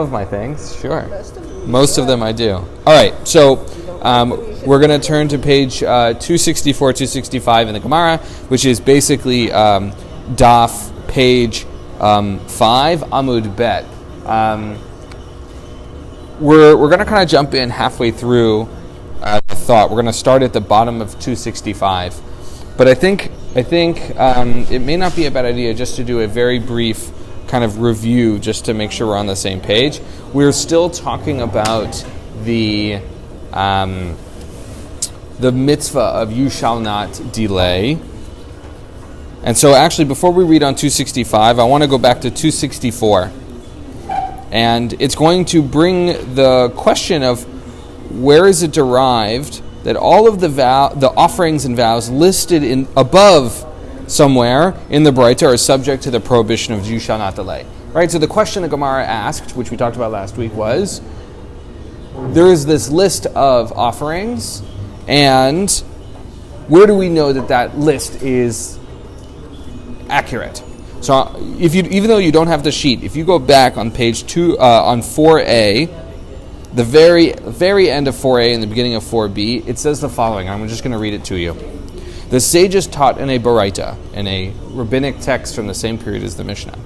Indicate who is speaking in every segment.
Speaker 1: of my things, sure. Most of them I do. All right, so we're going to turn to page 264, 265 in the Gemara, which is basically Daf page 5, Amud Bet. We're going to kind of jump in halfway through the thought. We're going to start at the bottom of 265. But I think it may not be a bad idea just to do a very brief kind of review just to make sure we're on the same page. We're still talking about the mitzvah of you shall not delay. And so actually before we read on 265, I want to go back to 264. And it's going to bring the question of where is it derived that all of the offerings and vows listed in above somewhere in the Braita are subject to the prohibition of you shall not delay. Right? So the question the Gemara asked, which we talked about last week, was there is this list of offerings, and where do we know that list is accurate? So even though you don't have the sheet, if you go back on page 2 on 4a, the very end of 4a and the beginning of 4b, it says the following. I'm just going to read it to you. The sages taught in a Baraita, in a rabbinic text from the same period as the Mishnah,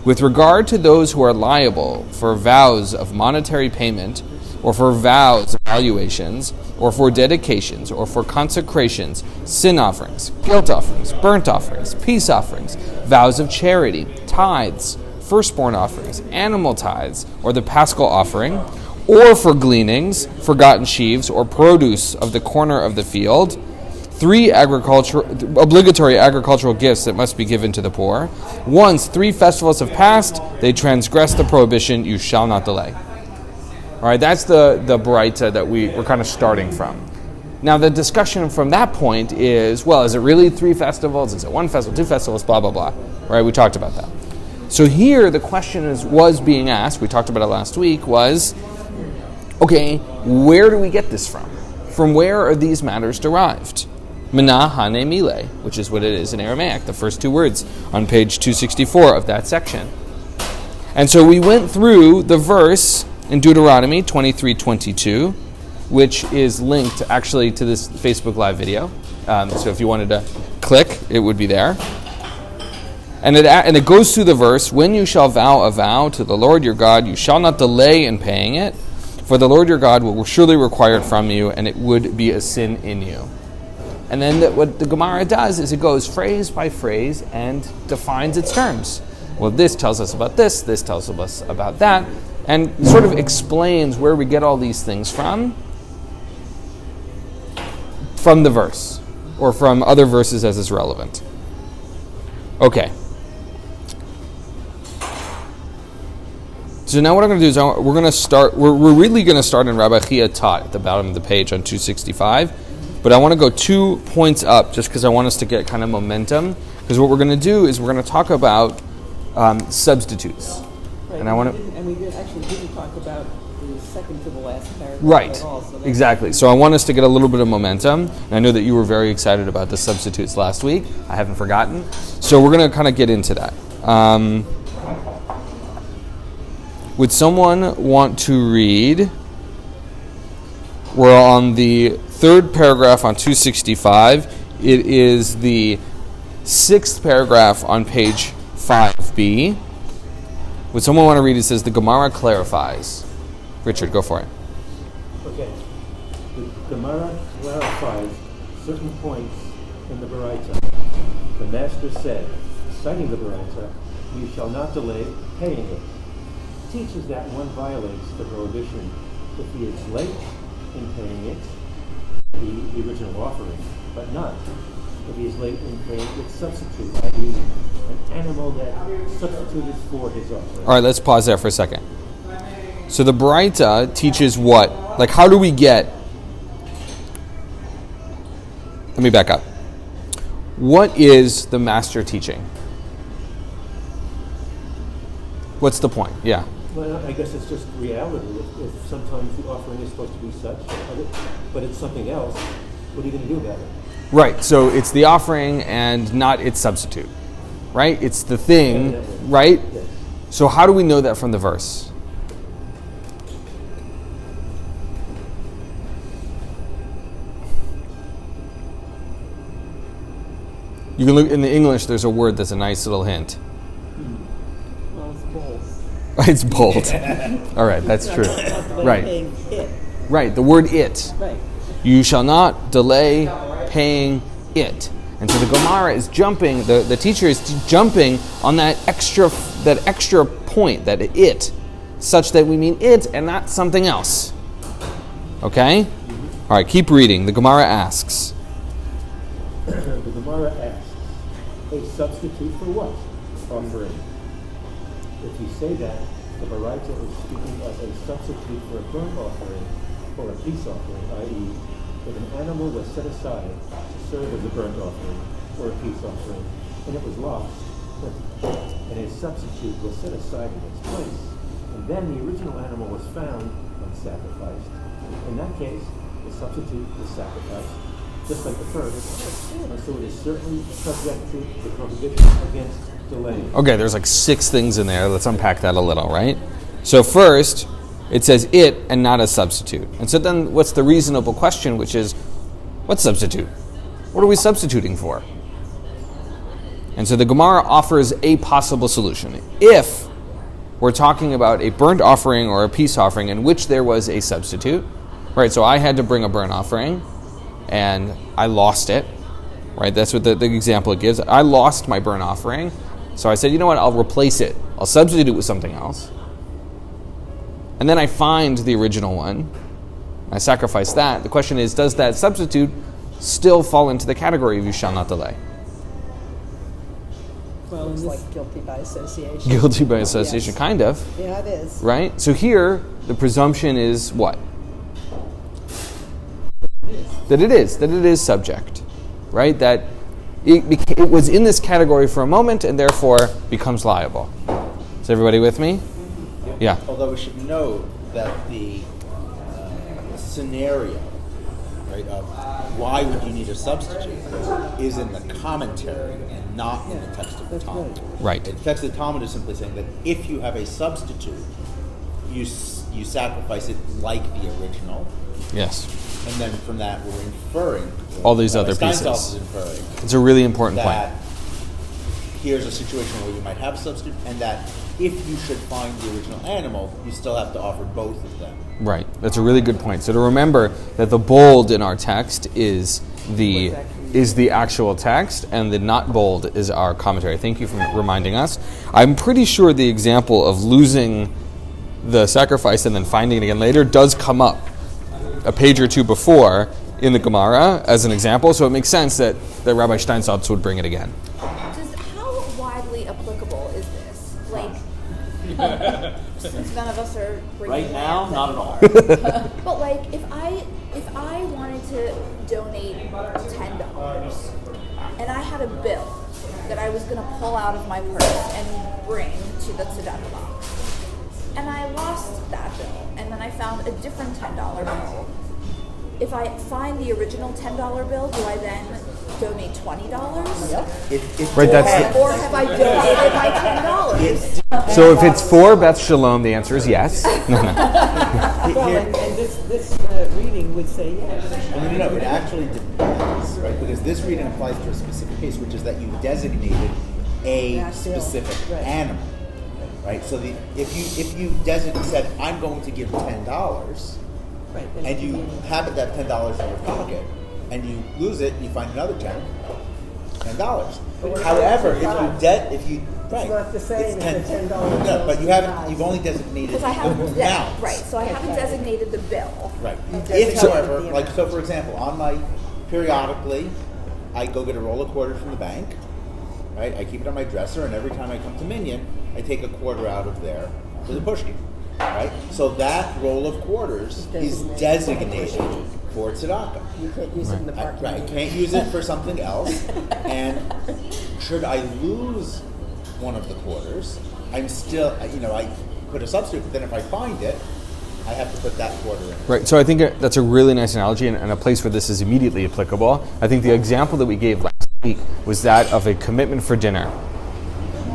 Speaker 1: with regard to those who are liable for vows of monetary payment, or for vows of valuations, or for dedications, or for consecrations, sin offerings, guilt offerings, burnt offerings, peace offerings, vows of charity, tithes, firstborn offerings, animal tithes, or the paschal offering, or for gleanings, forgotten sheaves, or produce of the corner of the field, 3 obligatory agricultural gifts that must be given to the poor. Once 3 festivals have passed, they transgress the prohibition, you shall not delay. All right, that's the Baraita that we're kind of starting from. Now, the discussion from that point is, well, is it really 3 festivals? Is it 1 festival, 2 festivals, blah, blah, blah. Right, we talked about that. So here, the question was being asked, we talked about it last week, was, okay, where do we get this from? From where are these matters derived? Mina hane mile, which is what it is in Aramaic, the first 2 words on page 264 of that section. And so we went through the verse in Deuteronomy 23:22, which is linked actually to this Facebook Live video. So if you wanted to click, it would be there. And it goes through the verse, when you shall vow a vow to the Lord your God, you shall not delay in paying it, for the Lord your God will surely require it from you, and it would be a sin in you. And then what the Gemara does is it goes phrase by phrase and defines its terms. Well, this tells us about this tells us about that, and sort of explains where we get all these things from the verse, or from other verses as is relevant. Okay. So now what I'm going to do is we're going to start, we're really going to start in Rabbi Chia taught at the bottom of the page on 265. But I want to go 2 points up just because I want us to get kind of momentum. Because what we're going to do is we're going to talk about substitutes.
Speaker 2: Right. And we didn't talk about the second to the last paragraph.
Speaker 1: Right,
Speaker 2: at all, so
Speaker 1: exactly. So I want us to get a little bit of momentum. And I know that you were very excited about the substitutes last week. I haven't forgotten. So we're going to kind of get into that. Would someone want to read? We're on the 3rd paragraph on 265. It is the 6th paragraph on page 5b. Would someone want to read? It says the Gemara clarifies. Richard, go for it.
Speaker 3: Okay. The Gemara clarifies certain points in the Baraita. The Master said, citing the Baraita, you shall not delay paying it. Teaches that one violates the prohibition if he is late in paying it, the original offering, but not if he is late in paying its substitute, i.e. an animal that substituted for his offering.
Speaker 1: All right, let's pause there for a second. So the Baraita teaches what? Like, how do we get... Let me back up. What is the Master teaching? What's the point? Yeah.
Speaker 3: Well, I guess it's just reality. If sometimes the offering is supposed to be such, but it's something else, what are you going to do about it?
Speaker 1: Right, so it's the offering and not its substitute, right? It's the thing, right?
Speaker 3: Yes.
Speaker 1: So how do we know that from the verse? You can look in the English. There's a word that's a nice little hint.
Speaker 2: Well, it's both.
Speaker 1: It's bold. All right, that's true. Right.
Speaker 2: It.
Speaker 1: Right. The word "it."
Speaker 2: Right.
Speaker 1: You shall not delay paying it. And so the Gemara is jumping. The teacher is jumping on that extra point, that it, such that we mean it and not something else. Okay. All right. Keep reading. The Gemara asks.
Speaker 3: The Gemara asks, a substitute for what? Offering. If you say that, the Baraita is speaking of a substitute for a burnt offering or a peace offering, i.e., if an animal was set aside to serve as a burnt offering or a peace offering, and it was lost, and a substitute was set aside in its place, and then the original animal was found and sacrificed. In that case, the substitute was sacrificed, just like the first, and so it is certainly subject to the prohibition against delaying.
Speaker 1: Okay, there's like 6 things in there. Let's unpack that a little, right? So first, it says it and not a substitute. And so then what's the reasonable question, which is, what substitute? What are we substituting for? And so the Gemara offers a possible solution. If we're talking about a burnt offering or a peace offering in which there was a substitute, right? So I had to bring a burnt offering and I lost it, right? That's what the example it gives. I lost my burnt offering. So I said, you know what? I'll replace it. I'll substitute it with something else. And then I find the original one. I sacrifice that. The question is, does that substitute still fall into the category of you shall not delay?
Speaker 2: Well,
Speaker 4: It's
Speaker 2: in this,
Speaker 4: like guilty by association.
Speaker 1: Guilty by association,
Speaker 4: Yes.
Speaker 1: kind of,
Speaker 4: Yeah, it is.
Speaker 1: right? So here, the presumption is what? That it is subject, right? That it was in this category for a moment and therefore becomes liable. Is everybody with me? Yeah.
Speaker 5: Although we should note that the scenario, right, of why would you need a substitute is in the commentary and not in the text of the Talmud.
Speaker 1: Right.
Speaker 5: The text of the Talmud is simply saying that if you have a substitute, you sacrifice it like the original,
Speaker 1: Yes.
Speaker 5: and then from that we're inferring
Speaker 1: All these
Speaker 5: Rabbi
Speaker 1: other
Speaker 5: Steinsaltz
Speaker 1: pieces.
Speaker 5: is inferring
Speaker 1: It's a really important
Speaker 5: that
Speaker 1: point.
Speaker 5: here's a situation where you might have a substitute, and that if you should find the original animal, you still have to offer both of them.
Speaker 1: Right. That's a really good point. So to remember that the bold in our text is the actual text, and the not bold is our commentary. Thank you for reminding us. I'm pretty sure the example of losing the sacrifice and then finding it again later does come up a page or two before in the Gemara as an example, so it makes sense that Rabbi Steinsaltz would bring it again.
Speaker 6: How widely applicable is this? Like, since none of us are bringing
Speaker 7: Right now,
Speaker 6: lamps
Speaker 7: not at all.
Speaker 6: But like, if I wanted to donate $10 and I had a bill that I was going to pull out of my purse and bring to the tzedakah box, and I lost that bill, and then I found a different $10 bill. If I find the original $10 bill, do I then donate $20? Yep.
Speaker 1: Right, that's
Speaker 6: Or have I donated my $10?
Speaker 1: so if it's for Beth Shalom, the answer is yes.
Speaker 2: well, and this reading would say yes.
Speaker 5: No, it actually depends, right? Because this reading applies to a specific case, which is that you designated a specific animal, right? So if you said, I'm going to give $10,
Speaker 2: Right.
Speaker 5: and you have that $10 in your pocket, and you lose it, and you find another $10. However, if you
Speaker 4: It's not the same as the $10
Speaker 5: No, but you've only designated
Speaker 6: Because I haven't,
Speaker 5: amounts.
Speaker 6: right, so I haven't designated the bill.
Speaker 5: Right.
Speaker 4: Okay.
Speaker 5: If,
Speaker 4: So-
Speaker 5: however, so for example, periodically, I go get a roll of quarters from the bank, right? I keep it on my dresser, and every time I come to Minyan, I take a quarter out of there for the pushkin, right? So that roll of quarters is designated for tzedakah.
Speaker 4: You can't use it in the parking
Speaker 5: Right, I
Speaker 4: lot.
Speaker 5: can't use it for something else. And should I lose one of the quarters, I'm still, I put a substitute, but then if I find it, I have to put that quarter in.
Speaker 1: Right, so I think that's a really nice analogy and a place where this is immediately applicable. I think the example that we gave last week was that of a commitment for dinner.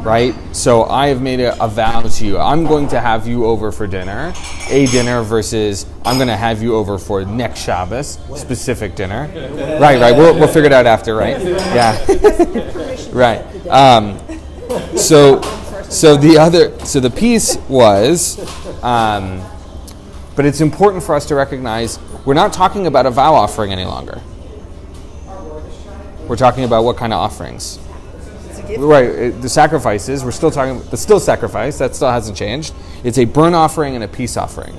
Speaker 1: right? So I have made a vow to you. I'm going to have you over for dinner, a dinner versus I'm going to have you over for next Shabbos, specific dinner. Right. We'll figure it out after, right? Yeah. Right. So the piece was, but it's important for us to recognize we're not talking about a vow offering any longer. We're talking about what kind of offerings. Right, the sacrifices, we're still talking, the still sacrifice, that still hasn't changed. It's a burnt offering and a peace offering,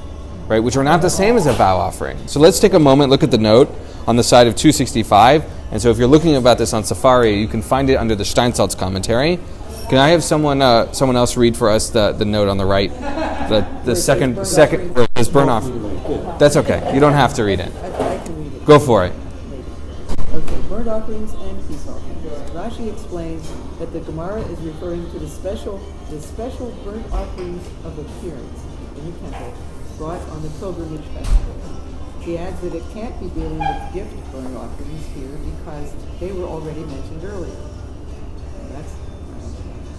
Speaker 1: right, which are not the same as a vow offering. So let's take a moment, look at the note on the side of 265. And so if you're looking about this on Safari, you can find it under the Steinsaltz commentary. Can I have someone else read for us the note on the right? The second, this burnt offering. That's okay, you don't have to read it.
Speaker 2: I can read it.
Speaker 1: Go for it.
Speaker 2: Okay, burnt offerings and peace offerings. Rashi explains that the Gemara is referring to the special burnt offerings of appearance in the temple brought on the pilgrimage festival. He adds that it can't be dealing with gift burnt offerings here because they were already mentioned earlier. And that's,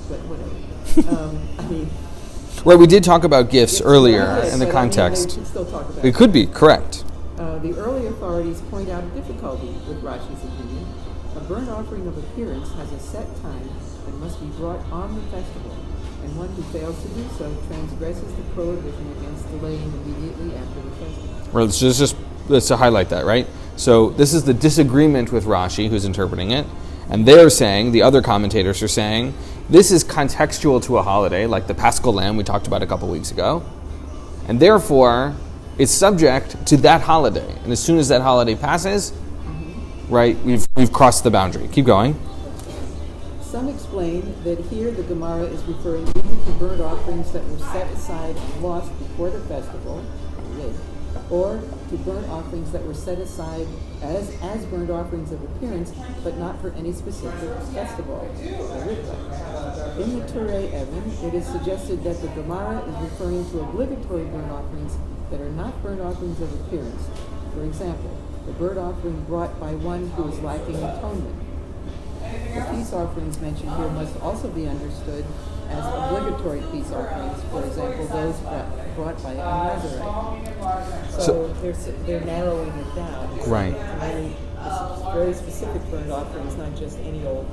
Speaker 2: but whatever.
Speaker 1: Right, we did talk about gifts earlier in the
Speaker 2: but
Speaker 1: context.
Speaker 2: we should still talk about
Speaker 1: It could be, correct.
Speaker 2: The early authorities point out a difficulty with Rashi's opinion. A burnt offering of appearance has a set time and must be brought on the festival, and one who fails to do so transgresses the prohibition against delaying immediately after the festival.
Speaker 1: Well, let's highlight that, right? So this is the disagreement with Rashi, who's interpreting it, and they're saying, the other commentators are saying, this is contextual to a holiday, like the Paschal Lamb we talked about a couple weeks ago, and therefore it's subject to that holiday. And as soon as that holiday passes, right, we've crossed the boundary. Keep going.
Speaker 2: Some explain that here the Gemara is referring either to burnt offerings that were set aside and lost before the festival, or to burnt offerings that were set aside as burnt offerings of appearance, but not for any specific festival. In the Turei Evan, it is suggested that the Gemara is referring to obligatory burnt offerings that are not burnt offerings of appearance. For example, the burnt offering brought by one who is lacking atonement. The peace offerings mentioned here must also be understood as obligatory peace offerings, for example, those brought by a Nazarite. So they're narrowing it down.
Speaker 1: Right.
Speaker 2: Very specific burnt offerings, not just any old.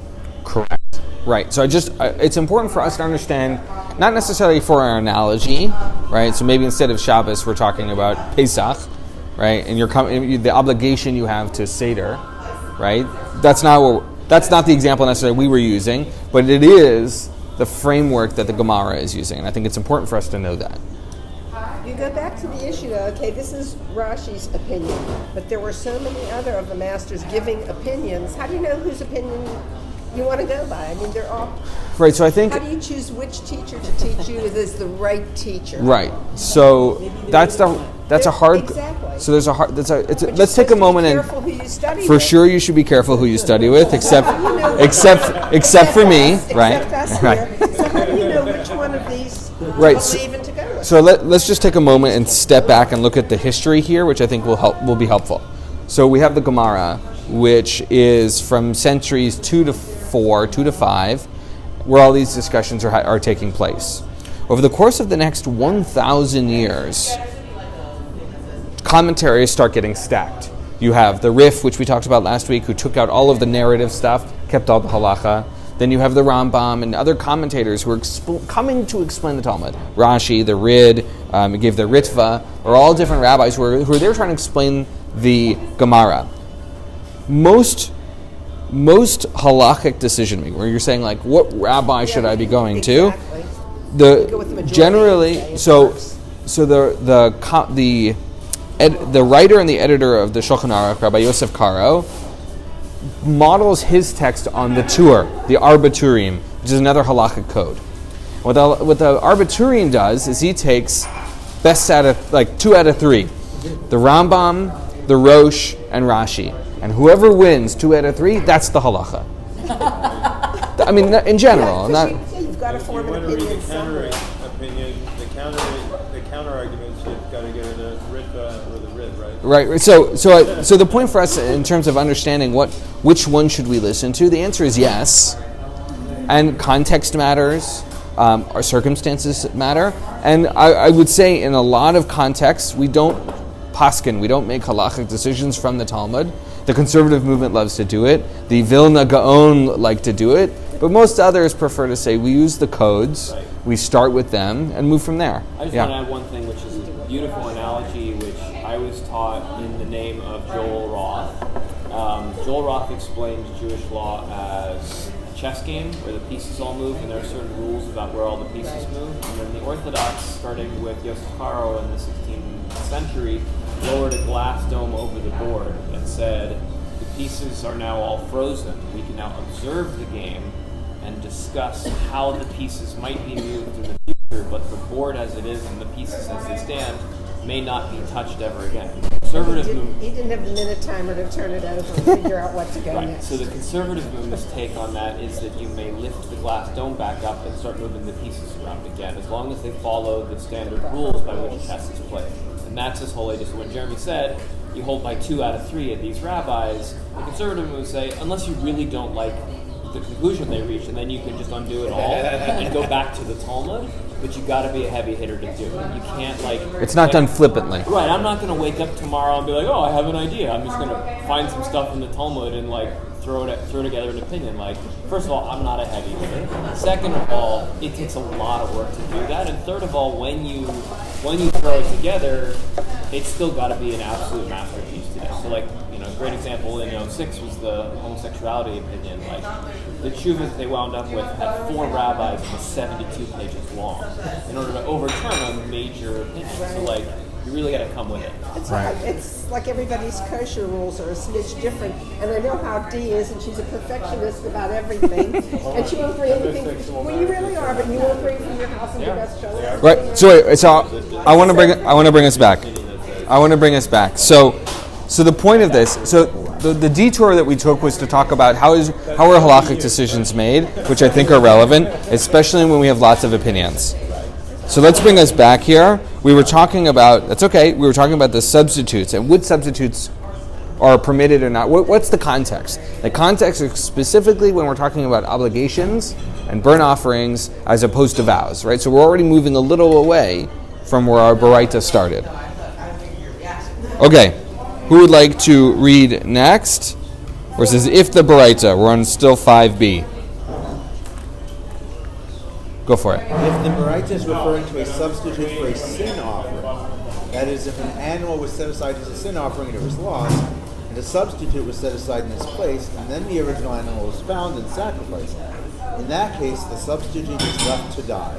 Speaker 1: Correct. Right. So it's important for us to understand, not necessarily for our analogy, right? So maybe instead of Shabbos, we're talking about Pesach, right? And the obligation you have to Seder, right? That's not the example necessarily we were using, but it is the framework that the Gemara is using, and I think it's important for us to know that.
Speaker 4: You go back to the issue, though, okay, this is Rashi's opinion, but there were so many other of the masters giving opinions. How do you know whose opinion you want to go by? I mean, they're all...
Speaker 1: Right, so I think...
Speaker 4: How do you choose which teacher to teach you is the right teacher?
Speaker 1: Right, so that's a hard...
Speaker 4: Exactly.
Speaker 1: So there's a hard... Let's take a moment and...
Speaker 4: Careful who you study
Speaker 1: For
Speaker 4: with.
Speaker 1: sure you should be careful who you study with, except for me, right?
Speaker 4: Except us
Speaker 1: Right.
Speaker 4: here. So how do you know which one of these
Speaker 1: Right,
Speaker 4: to believe and to go with?
Speaker 1: So let's just take a moment and step back and look at the history here, which I think will be helpful. So we have the Gemara, which is from centuries 2 to 4, 2 to 5, where all these discussions are taking place. Over the course of the next 1,000 years, commentaries start getting stacked. You have the Rif, which we talked about last week, who took out all of the narrative stuff, kept all the halacha. Then you have the Rambam and other commentators who are coming to explain the Talmud. Rashi, the Rid, gave the Ritva, are all different rabbis who are there trying to explain the Gemara. Most halachic decision making, where you're saying like, what rabbi should I be going to? Generally, so the writer and the editor of the Shulchan Aruch, Rabbi Yosef Karo, models his text on the Tur, the Arbaturim, which is another halachic code. What the Arbaturim does is he takes best out of 2 out of 3, the Rambam, the Rosh, and Rashi, and whoever wins 2 out of 3, that's the halacha. I mean, in general,
Speaker 4: You've got to form an opinion somewhere.
Speaker 3: The counter arguments, you've got to go to the Ritva or the Rid, right?
Speaker 1: Right. So the point for us in terms of understanding which one should we listen to, the answer is yes. And context matters, our circumstances matter. And I would say in a lot of contexts, we don't paskin, we don't make halachic decisions from the Talmud. The conservative movement loves to do it. The Vilna Gaon like to do it. But most others prefer to say we use the codes, we start with them, and move from there.
Speaker 7: I just want to add one thing, which is a beautiful analogy, which I was taught in the name of Joel Roth. Joel Roth explained Jewish law as a chess game where the pieces all move, and there are certain rules about where all the pieces move. And then the Orthodox, starting with Yosef Karo in the 16th century, lowered a glass dome over the board and said, the pieces are now all frozen. We can now observe the game and discuss how the pieces might be moved in the future, but the board as it is and the pieces as they stand may not be touched ever again.
Speaker 4: He didn't have the minute timer to turn it over and figure out what to go next.
Speaker 7: So the conservative movement's take on that is that you may lift the glass dome back up and start moving the pieces around again, as long as they follow the standard rules by which chess is played. And that's his whole idea. So when Jeremy said, you hold by 2 out of 3 of these rabbis, the conservative would say, unless you really don't like the conclusion they reach, and then you can just undo it all and go back to the Talmud. But you got to be a heavy hitter to do it. You can't
Speaker 1: It's not done flippantly.
Speaker 7: Right. I'm not going to wake up tomorrow and be like, oh, I have an idea. I'm just going to find some stuff in the Talmud and throw together an opinion. First of all, I'm not a heavy hitter. Second of all, it takes a lot of work to do that. And third of all, when you throw it together, it's still got to be an absolute masterpiece to do. So a great example in 06 was the homosexuality opinion. The tshuva that they wound up with had 4 rabbis and was 72 pages long in order to overturn a major opinion. So you really got to come with it.
Speaker 4: It's like everybody's kosher rules are a smidge different, and I know how Dee is, and she's a perfectionist about everything, and she won't bring anything. Well, you really are, but you won't bring from your house and give us shows.
Speaker 1: Right. So I want to bring us back. So the point of this, the detour that we took was to talk about how are halachic decisions made, which I think are relevant, especially when we have lots of opinions. So let's bring us back here. We were talking about the substitutes and which substitutes are permitted or not. What's the context? The context is specifically when we're talking about obligations and burnt offerings as opposed to vows, right? So we're already moving a little away from where our Baraita started. Okay. Who would like to read next? Where it says, if the Baraita, we're on still 5b. Go for it.
Speaker 5: If the Baraita is referring to a substitute for a sin offering, that is, if an animal was set aside as a sin offering and it was lost, and a substitute was set aside in its place, and then the original animal was found and sacrificed, in that case, the substitute is left to die,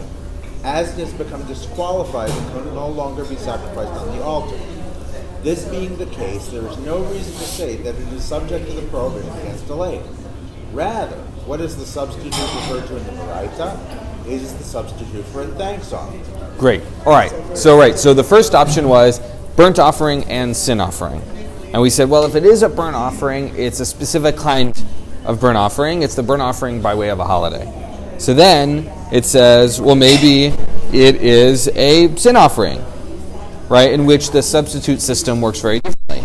Speaker 5: as it has become disqualified and can no longer be sacrificed on the altar. This being the case, there is no reason to say that it is subject to the prohibition against delay. Rather, what is the substitute referred to in the Baraita? It is the substitute for a thanks offering.
Speaker 1: Great. All right. So the first option was burnt offering and sin offering. And we said, well, if it is a burnt offering, it's a specific kind of burnt offering. It's the burnt offering by way of a holiday. So then it says, well, maybe it is a sin offering, right, in which the substitute system works very differently.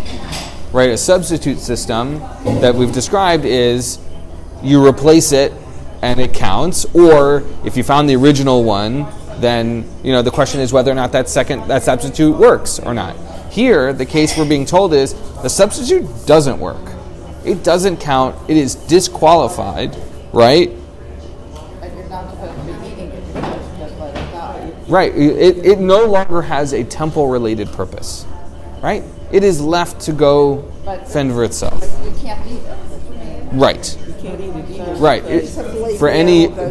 Speaker 1: Right, a substitute system that we've described is you replace it and it counts, or if you found the original one, then the question is whether or not that substitute works or not. Here, the case we're being told is the substitute doesn't work. It doesn't count. It is disqualified, right?
Speaker 2: And you're not supposed to be eating it, you're supposed to just let it die.
Speaker 1: Right. It no longer has a temple-related purpose, right? It is left to go fend for itself.
Speaker 2: But you can't eat it.
Speaker 1: Right.
Speaker 2: You can't eat it either.
Speaker 1: Right.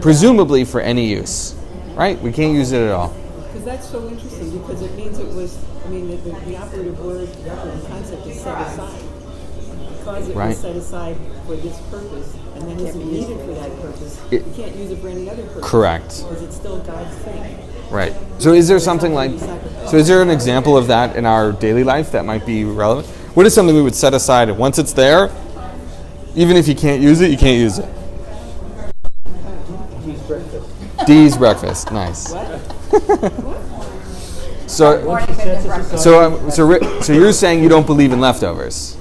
Speaker 1: Presumably for any use, right? We can't use it at all.
Speaker 2: Because that's so interesting, because it means it was, the operative word, the operative concept is set aside. Because it was set aside for this purpose, and then isn't needed for that purpose, you can't use it for any other purpose.
Speaker 1: Correct.
Speaker 2: Because it's still God's thing.
Speaker 1: Right. So is there an example of that in our daily life that might be relevant? What is something we would set aside and once it's there, even if you can't use it, you can't use it?
Speaker 3: Dee's breakfast.
Speaker 1: Dee's breakfast. Nice. So you're saying you don't believe in leftovers?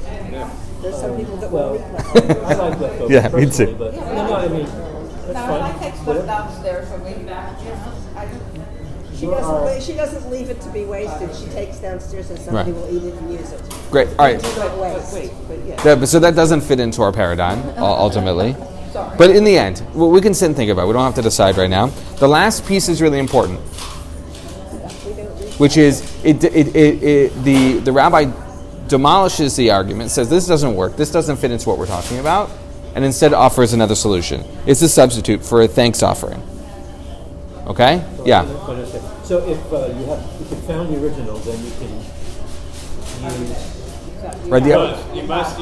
Speaker 4: There's some people that
Speaker 3: Well,
Speaker 4: will eat leftovers.
Speaker 3: I like leftovers.
Speaker 1: Yeah, me too.
Speaker 3: But, no, I mean, fine.
Speaker 8: I take stuff downstairs for me.
Speaker 4: She doesn't leave it to be wasted. She takes downstairs and somebody will eat it and use it.
Speaker 1: Great. All right. So that doesn't fit into our paradigm ultimately. But in the end, we can sit and think about it. We don't have to decide right now. The last piece is really important, which is the rabbi demolishes the argument, says this doesn't work, this doesn't fit into what we're talking about, and instead offers another solution. It's a substitute for a thanks offering. Okay? Yeah.
Speaker 3: So if you found the original, then you can use.
Speaker 1: Right.
Speaker 9: You must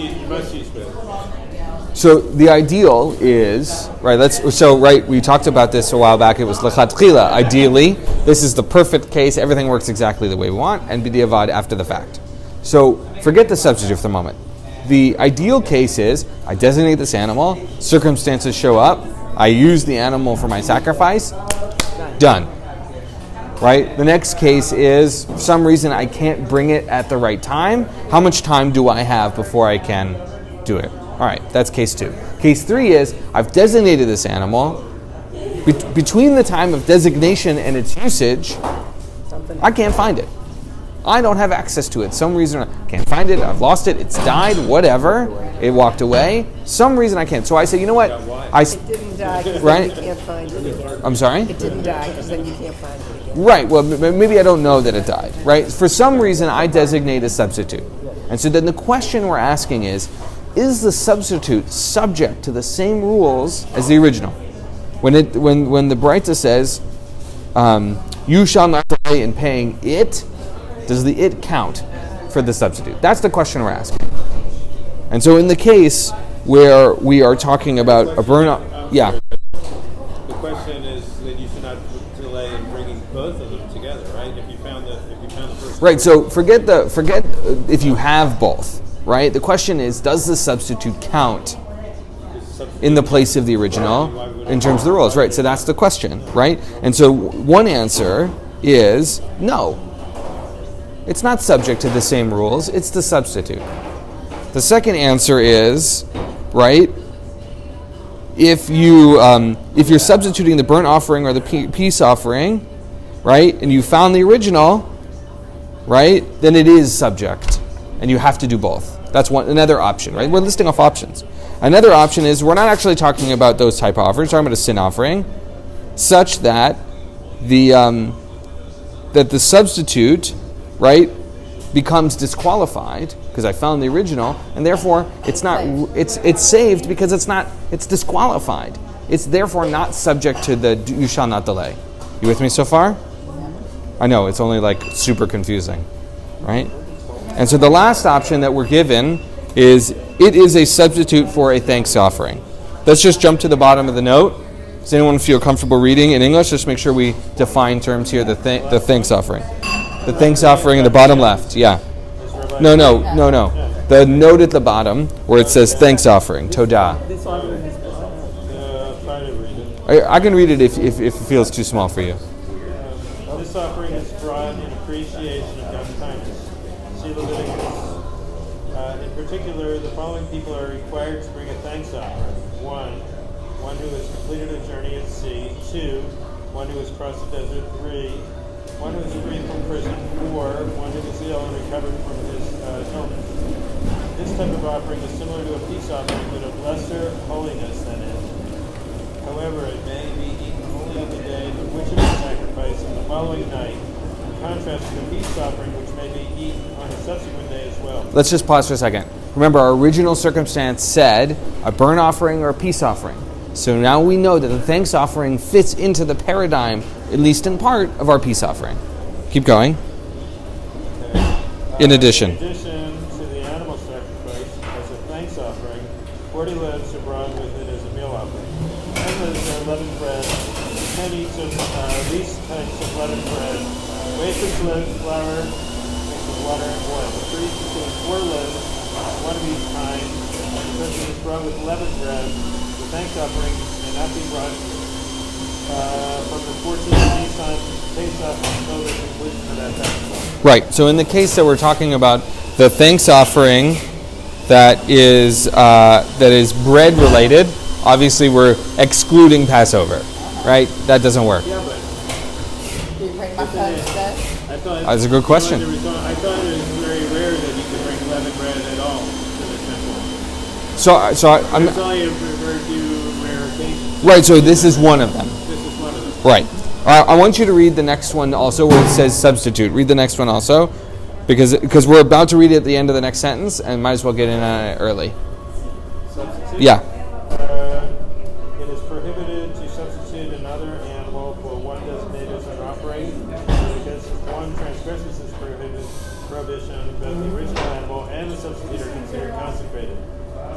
Speaker 9: use both.
Speaker 1: So the ideal is we talked about this a while back. It was lechatchila. Ideally, this is the perfect case. Everything works exactly the way we want, and b'diavad after the fact. So forget the substitute for the moment. The ideal case is I designate this animal. Circumstances show up. I use the animal for my sacrifice. Done. Right? The next case is, for some reason, I can't bring it at the right time. How much time do I have before I can do it? All right, that's case 2. Case 3 is, I've designated this animal. Between the time of designation and its usage, I can't find it. I don't have access to it. Some reason I can't find it. I've lost it. It's died. Whatever. It walked away. Some reason I can't. So I say, you know what?
Speaker 4: It didn't die because then you can't find it again.
Speaker 1: I'm sorry?
Speaker 4: It didn't die because then you can't find it again.
Speaker 1: Right. Well, maybe I don't know that it died. Right. For some reason, I designate a substitute. And so then the question we're asking is the substitute subject to the same rules as the original? When the Braita says, you shall not delay in paying it, does the it count for the substitute? That's the question we're asking. And so in the case where we are talking about a burn-up,
Speaker 9: The question is that you should not delay in bringing both of them together, right? If you found the first.
Speaker 1: Right. So forget if you have both. Right. The question is, does the substitute count in the place of the original in terms of the rules? Right. So that's the question. Right. And so one answer is no. It's not subject to the same rules. It's the substitute. The second answer is, right, if you're substituting the burnt offering or the peace offering, right, and you found the original, right, then it is subject, and you have to do both. That's another option, right? We're listing off options. Another option is we're not actually talking about those type of offerings. We're talking about a sin offering, such that the substitute, right, becomes disqualified because I found the original, and therefore it's saved because it's disqualified. It's therefore not subject to the you shall not delay. You with me so far? I know it's only like super confusing, right? And so the last option that we're given is it is a substitute for a thanks offering. Let's just jump to the bottom of the note. Does anyone feel comfortable reading in English? Just make sure we define terms here. The thanks offering. The thanks offering in the bottom left. Yeah. No. The note at the bottom where it says thanks offering. Todah. I can read it if it feels too small for you.
Speaker 9: This offering is brought in appreciation of God's kindness. See Leviticus. In particular, the following people are required to bring a thanks offering. 1 who has completed a journey at sea. 2, one who has crossed the desert. 3, one who is free from prison. 4, one who is ill and recovered from his illness. This type of offering is similar to a peace offering, but of lesser holiness than it. However, it may be eaten only on the day of which it is sacrificed and the following night, in contrast to the peace offering, which may be eaten on a subsequent day as well.
Speaker 1: Let's just pause for a second. Remember, our original circumstance said a burnt offering or a peace offering. So now we know that the thanks offering fits into the paradigm, at least in part, of our peace offering. Keep going. In addition
Speaker 9: to the animal sacrifice as a thanks offering, 40 loaves are brought with it as a meal offering. 10 loaves are leavened bread, 10 each of these types of leavened bread, wafers, loaves, flour, mixed with water and oil. The priest is doing 4 loaves, one of each kind. Because it is brought with leavened bread, the thanks offering may not be brought from the 14th of Nisan Pesach until the completion of that festival.
Speaker 1: Right. So in the case that we're talking about, the thanks offering that is bread related obviously we're excluding Passover, right? That doesn't work.
Speaker 9: Yeah, but
Speaker 8: Do you bring matzah instead?
Speaker 9: I thought
Speaker 1: That's a good question.
Speaker 9: I thought it was very rare that you could bring leavened bread at all to the temple.
Speaker 1: I'm
Speaker 9: There's only a very few rare occasions.
Speaker 1: right. So this is one of them.
Speaker 9: This is one of them.
Speaker 1: Right. I want you to read the next one also, where it says substitute. Read the next one also, because we're about to read it at the end of the next sentence, and might as well get in on it early.
Speaker 9: Substitute?
Speaker 1: Yeah.
Speaker 9: It is prohibited to substitute another animal for one designated as an offering, because if one transgresses this prohibition, both the original animal and the substitute are considered consecrated.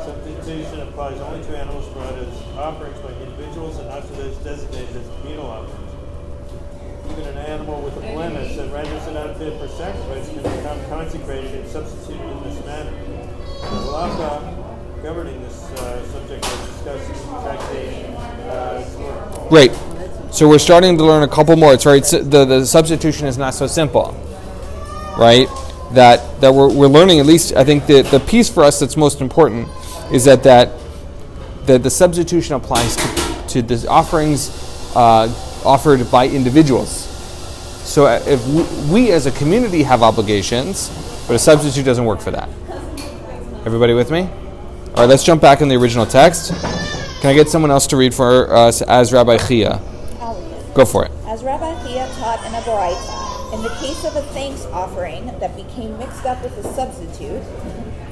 Speaker 9: Substitution applies only to animals brought as offerings by individuals and not to those designated as communal offerings. Even an animal with a blemish that renders it unfit for sacrifice can become consecrated if substituted in this manner. The halacha governing this subject was discussed in tractate.
Speaker 1: Great. So we're starting to learn a couple more. It's right. The substitution is not so simple, right? That we're learning, at least I think the piece for us that's most important is that the substitution applies to the offerings offered by individuals. So if we as a community have obligations, but a substitute doesn't work for that. Everybody with me? All right, let's jump back in the original text. Can I get someone else to read for us as Rabbi Chia? Go for it.
Speaker 6: As Rabbi Chia taught in a Baraita, in the case of a thanks offering that became mixed up with a substitute,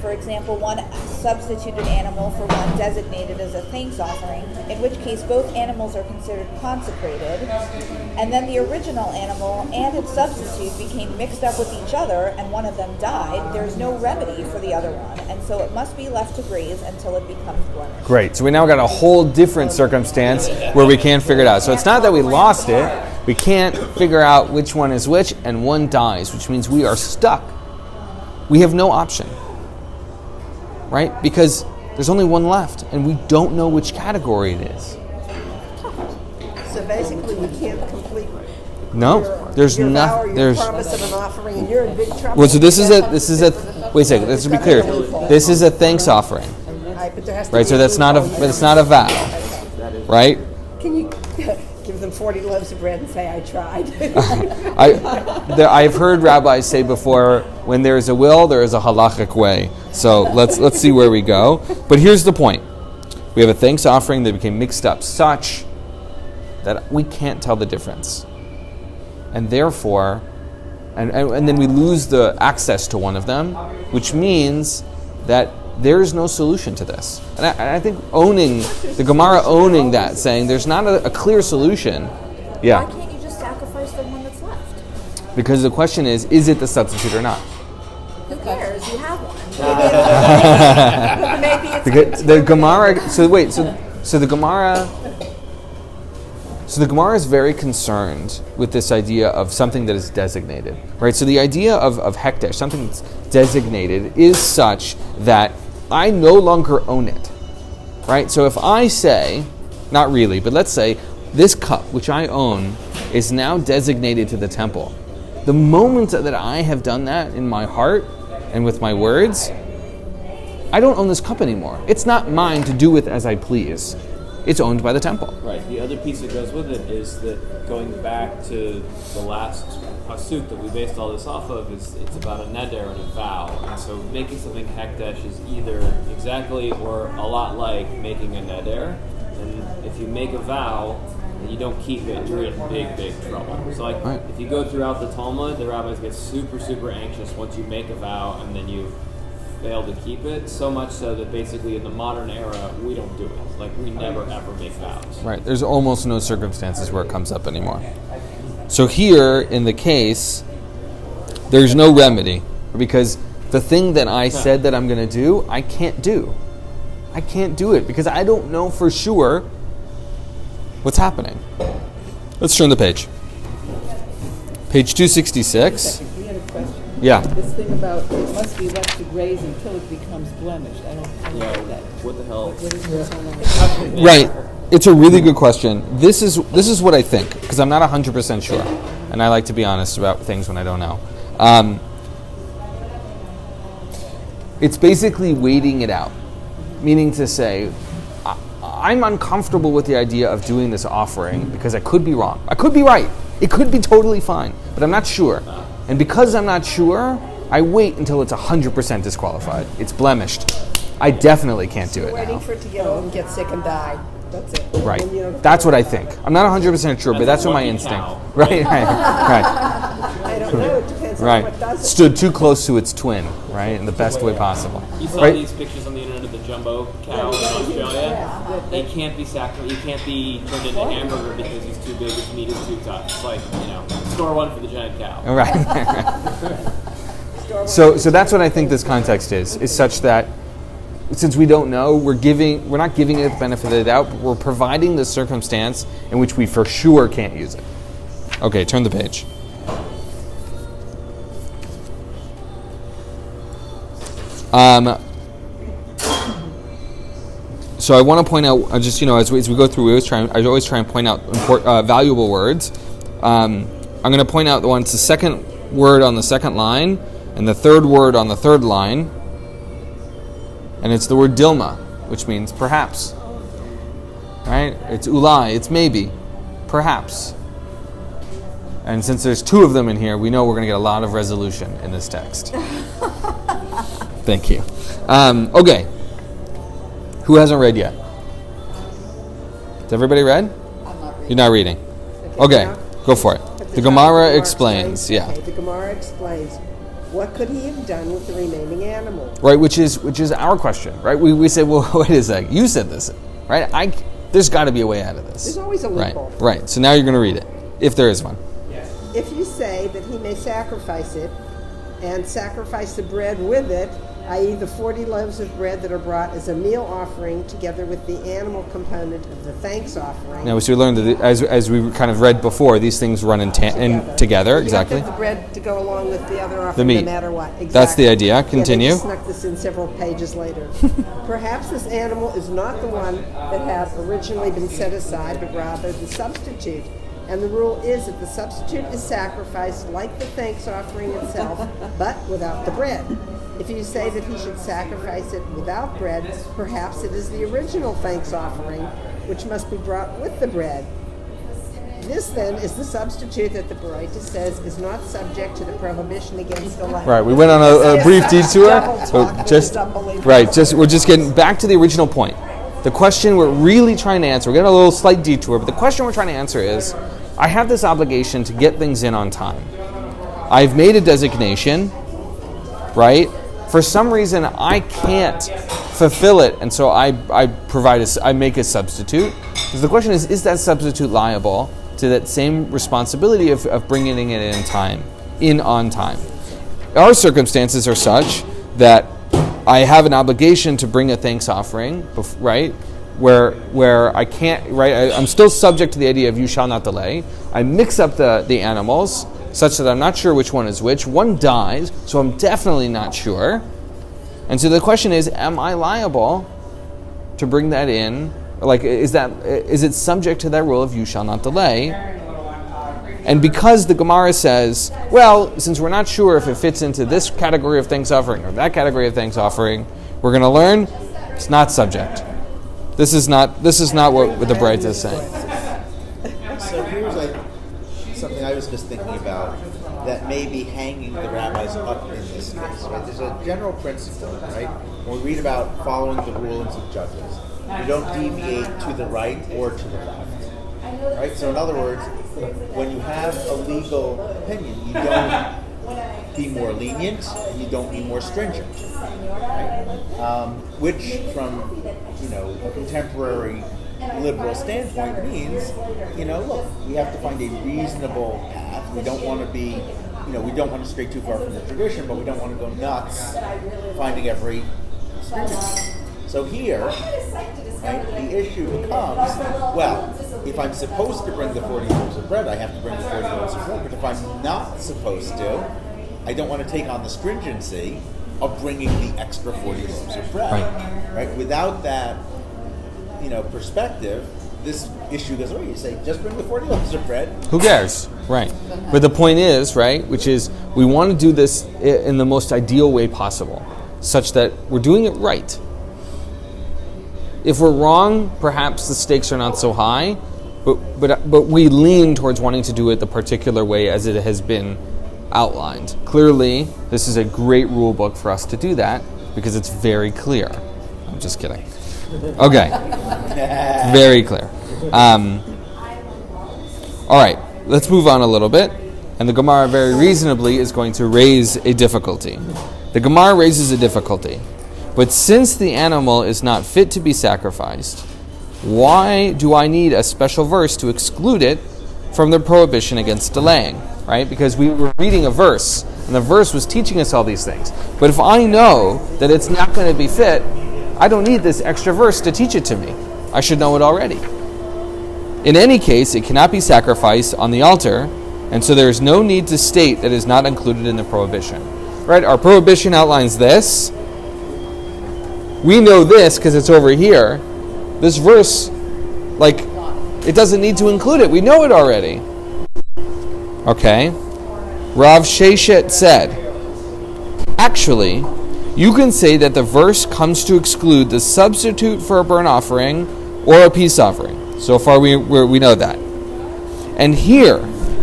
Speaker 6: for example, one substituted animal for one designated as a thanks offering, in which case both animals are considered consecrated, and then the original animal and its substitute became mixed up with each other and one of them died, there is no remedy for the other one, and so it must be left to graze until it becomes blemished.
Speaker 1: Great. So we now got a whole different circumstance where we can't figure it out. So it's not that we lost it, we can't figure out which one is which, and one dies, which means we are stuck. We have no option. Right? Because there's only one left, and we don't know which category it is.
Speaker 4: So basically, you can't complete.
Speaker 1: No, there's
Speaker 4: your vow or
Speaker 1: nothing.
Speaker 4: your
Speaker 1: There's
Speaker 4: promise of an offering, and you're in big trouble.
Speaker 1: well. So this is a. Wait a second. Let's be clear. This is a thanks offering,
Speaker 4: Right, but there has to
Speaker 1: right?
Speaker 4: be
Speaker 1: So that's not a.
Speaker 4: loophole.
Speaker 1: It's not a vow, right?
Speaker 4: Can you give them 40 loaves of bread and say, I tried?
Speaker 1: I've heard rabbis say before, when there is a will, there is a halachic way. So let's see where we go. But here's the point: we have a thanks offering that became mixed up such that we can't tell the difference, and therefore, and then we lose the access to one of them, which means that there is no solution to this. And I think the Gemara owning that, saying there's not a clear solution. Yeah.
Speaker 6: Why can't you just sacrifice the one that's left?
Speaker 1: Because the question is it the substitute or not?
Speaker 6: Who cares? You have one.
Speaker 4: Maybe it's
Speaker 1: Because the Gemara. So the Gemara. So the Gemara is very concerned with this idea of something that is designated, right? So the idea of hekdesh, something that's designated, is such that I no longer own it, right? So if I say, not really, but let's say this cup, which I own, is now designated to the temple. The moment that I have done that in my heart and with my words, I don't own this cup anymore. It's not mine to do with as I please. It's owned by the temple.
Speaker 7: Right. The other piece that goes with it is that going back to the last pasuk that we based all this off of, it's about a neder and a vow. And so making something hekdesh is either exactly or a lot like making a neder. And if you make a vow and you don't keep it, you're in big, big trouble. So if you go throughout the Talmud, the rabbis get super, super anxious once you make a vow and then you fail to keep it, so much so that basically in the modern era, we don't do it. Like, we never ever make vows.
Speaker 1: Right. There's almost no circumstances where it comes up anymore. So here, in the case, there's no remedy, because the thing that I said that I'm going to do, I can't do. I can't do it, because I don't know for sure what's happening. Let's turn the page. Page 266.
Speaker 2: We had a question.
Speaker 1: Yeah.
Speaker 2: This thing about it must be left to graze until it becomes blemished. I don't know that.
Speaker 7: What the hell?
Speaker 2: What is this?
Speaker 1: Right. It's a really good question. This is what I think, because I'm not 100% sure, and I like to be honest about things when I don't know. It's basically waiting it out, meaning to say, I'm uncomfortable with the idea of doing this offering because I could be wrong. I could be right. It could be totally fine, but I'm not sure. And because I'm not sure, I wait until it's 100% disqualified. It's blemished. I definitely can't do it
Speaker 4: Waiting
Speaker 1: now.
Speaker 4: for it to get old and get sick and die. That's it.
Speaker 1: Right.
Speaker 4: And you don't-
Speaker 1: That's what I think. I'm not 100% sure, but that's what my
Speaker 7: lucky
Speaker 1: instinct.
Speaker 7: cow.
Speaker 1: Right.
Speaker 4: I don't know. It depends on
Speaker 1: Right.
Speaker 4: what does it.
Speaker 1: Stood too close to its twin, right, in the best way possible.
Speaker 7: You saw
Speaker 1: Right.
Speaker 7: these pictures on the internet of the jumbo cow in Australia. He can't be He can't be turned into a hamburger because he's too big. His meat is too tough. It's like, score one for the giant cow.
Speaker 1: Right. So that's what I think this context is such that since we don't know, we're not giving it the benefit of the doubt, but we're providing the circumstance in which we for sure can't use it. Okay, turn the page. So I want to point out, just as we go through, I always try and point out valuable words. I'm going to point out the second word on the second line, and the third word on the third line, and it's the word Dilma, which means perhaps. Right? It's ulai, it's maybe, perhaps. And since there's two of them in here, we know we're going to get a lot of resolution in this text. Thank you. Okay. Who hasn't read yet? Has everybody read?
Speaker 8: I'm not reading.
Speaker 1: You're not reading. Okay,
Speaker 4: now-
Speaker 1: go for it.
Speaker 4: At
Speaker 1: The
Speaker 4: top,
Speaker 1: Gemara explains. Yeah.
Speaker 4: Okay, the Gemara explains. What could he have done with the remaining animal?
Speaker 1: Right, which is our question, right? We say, well, wait a sec, you said this, right? There's got to be a way out of this.
Speaker 4: There's always a
Speaker 1: Right,
Speaker 4: loophole.
Speaker 1: right. So now you're going to read it, if there is one.
Speaker 4: If you say that he may sacrifice it and sacrifice the bread with it, i.e. the 40 loaves of bread that are brought as a meal offering together with the animal component of the thanks offering.
Speaker 1: Now, so we learned that as we kind of read before, these things run together, exactly.
Speaker 4: You have to have the bread to go along with the other offering,
Speaker 1: The meat.
Speaker 4: no matter what. Exactly.
Speaker 1: That's the idea.
Speaker 4: Yeah,
Speaker 1: Continue.
Speaker 4: they just snuck this in several pages later. Perhaps this animal is not the one that had originally been set aside, but rather the substitute. And the rule is that the substitute is sacrificed like the thanks offering itself, but without the bread. If you say that he should sacrifice it without bread, perhaps it is the original thanks offering, which must be brought with the bread. This, then, is the substitute that the Baraita says is not subject to the prohibition against the lamb.
Speaker 1: Right, we went on a brief detour.
Speaker 4: Double talk,
Speaker 1: but
Speaker 4: that
Speaker 1: just
Speaker 4: is unbelievable.
Speaker 1: right, we're just getting back to the original point. The question we're really trying to answer, we're getting a little slight detour, but the question we're trying to answer is, I have this obligation to get things in on time. I've made a designation, right? For some reason, I can't fulfill it, and so I make a substitute. So the question is that substitute liable to that same responsibility of bringing it in on time? Our circumstances are such that I have an obligation to bring a thanks offering, right? Where I can't, right? I'm still subject to the idea of you shall not delay. I mix up the animals such that I'm not sure which one is which. One dies, so I'm definitely not sure. And so the question is, am I liable to bring that in? Like, is it subject to that rule of you shall not delay? And because the Gemara says, well, since we're not sure if it fits into this category of thanks offering or that category of thanks offering, we're going to learn it's not subject. This is not what the Baraita is saying.
Speaker 5: So here's something I was just thinking about that may be hanging the rabbis up in this case. Right? There's a general principle, right? When we read about following the rulings of judges, you don't deviate to the right or to the left. Right? So in other words, when you have a legal opinion, you don't be more lenient, and you don't be more stringent. Right? Which, from a contemporary liberal standpoint, means look, we have to find a reasonable path. We don't want to be, we don't want to stray too far from the tradition, but we don't want to go nuts finding every stringency. So here, right, the issue becomes, well, if I'm supposed to bring the 40 loaves of bread, I have to bring the 40 loaves of bread. But if I'm not supposed to, I don't want to take on the stringency of bringing the extra 40 loaves of bread. Right? Without that, perspective, this issue goes away. You say, just bring the 40 loaves of bread.
Speaker 1: Who cares? Right. But the point is, right, which is we want to do this in the most ideal way possible, such that we're doing it right. If we're wrong, perhaps the stakes are not so high, but we lean towards wanting to do it the particular way as it has been outlined. Clearly, this is a great rule book for us to do that because it's very clear. I'm just kidding. Okay. Very clear. All right, let's move on a little bit. And the Gemara very reasonably is going to raise a difficulty. The Gemara raises a difficulty. But since the animal is not fit to be sacrificed, why do I need a special verse to exclude it from the prohibition against delaying? Right? Because we were reading a verse, and the verse was teaching us all these things. But if I know that it's not going to be fit, I don't need this extra verse to teach it to me. I should know it already. In any case, it cannot be sacrificed on the altar, and so there is no need to state that it is not included in the prohibition. Right? Our prohibition outlines this. We know this because it's over here. This verse, it doesn't need to include it. We know it already. Okay. Rav Sheshet said, actually, you can say that the verse comes to exclude the substitute for a burnt offering or a peace offering. So far we know that. And here,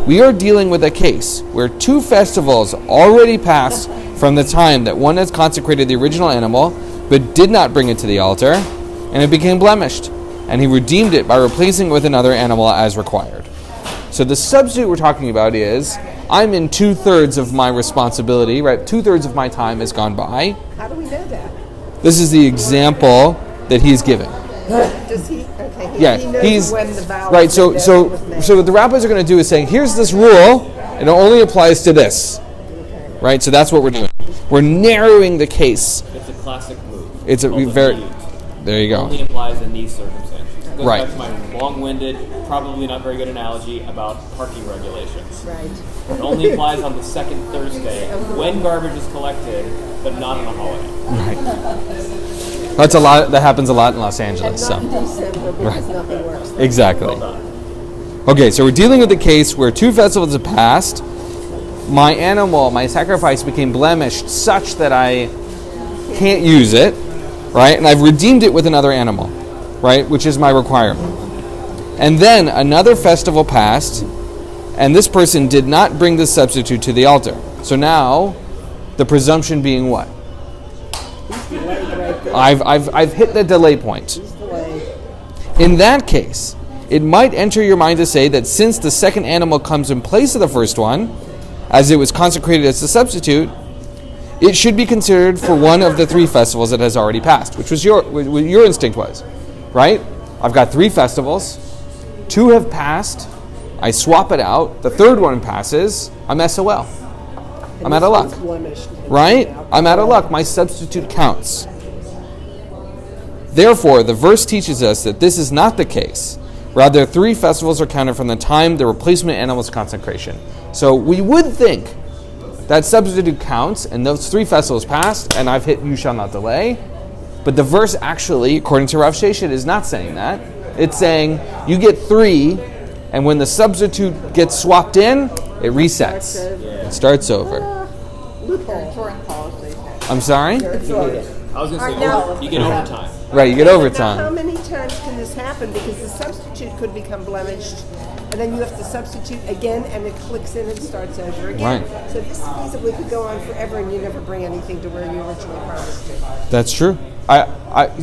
Speaker 1: we are dealing with a case where 2 festivals already passed from the time that one has consecrated the original animal, but did not bring it to the altar, and it became blemished. And he redeemed it by replacing it with another animal as required. So the substitute we're talking about is, I'm in 2/3 of my responsibility, right? 2/3 of my time has gone by.
Speaker 4: How do we know that?
Speaker 1: This is the example that he's giving.
Speaker 4: Does he? Okay.
Speaker 1: Yeah,
Speaker 4: he knows
Speaker 1: he's
Speaker 4: when the vow
Speaker 1: right.
Speaker 4: was
Speaker 1: So
Speaker 4: made,
Speaker 1: so
Speaker 4: when it was made.
Speaker 1: so what the rabbis are going to do is saying, here's this rule, and it only applies to this, right? So that's what we're doing. We're narrowing the case.
Speaker 7: It's a classic move.
Speaker 1: It's a
Speaker 7: Called
Speaker 1: very.
Speaker 7: mute.
Speaker 1: There you go.
Speaker 7: Only applies in these circumstances. It goes
Speaker 1: Right.
Speaker 7: back to my long-winded, probably not very good analogy about parking regulations.
Speaker 4: Right.
Speaker 7: It only applies on the second Thursday when garbage is collected, but not on a holiday.
Speaker 1: Right. That's a lot. That happens a lot in Los Angeles.
Speaker 4: And not
Speaker 1: So
Speaker 4: December because nothing works.
Speaker 1: exactly.
Speaker 7: Well done.
Speaker 1: Okay, so we're dealing with the case where 2 festivals have passed. My animal, my sacrifice became blemished such that I can't use it, right? And I've redeemed it with another animal, right? Which is my requirement. And then another festival passed, and this person did not bring the substitute to the altar. So now, the presumption being what? I've hit the delay point. In that case, it might enter your mind to say that since the second animal comes in place of the first one, as it was consecrated as the substitute, it should be considered for one of the 3 festivals that has already passed, which was what your instinct was, right? I've got 3 festivals, 2 have passed, I swap it out, the 3rd one passes, I'm SOL. I'm out of luck, right? I'm out of luck, my substitute counts. Therefore, the verse teaches us that this is not the case. Rather, 3 festivals are counted from the time the replacement animal's consecration. So we would think that substitute counts, and those 3 festivals passed, and I've hit you shall not delay. But the verse actually, according to Rav Sheshet, is not saying that. It's saying you get 3, and when the substitute gets swapped in, it resets. It starts over.
Speaker 4: Loophole.
Speaker 1: I'm sorry?
Speaker 7: I was going to say,
Speaker 4: now-
Speaker 7: you get overtime.
Speaker 1: Right, you get
Speaker 4: Now, how
Speaker 1: overtime.
Speaker 4: many times can this happen? Because the substitute could become blemished, and then you have to substitute again, and it clicks in and starts over again.
Speaker 1: Right.
Speaker 4: So this feasibly could go on forever, and you never bring anything to where you originally promised to.
Speaker 1: That's true.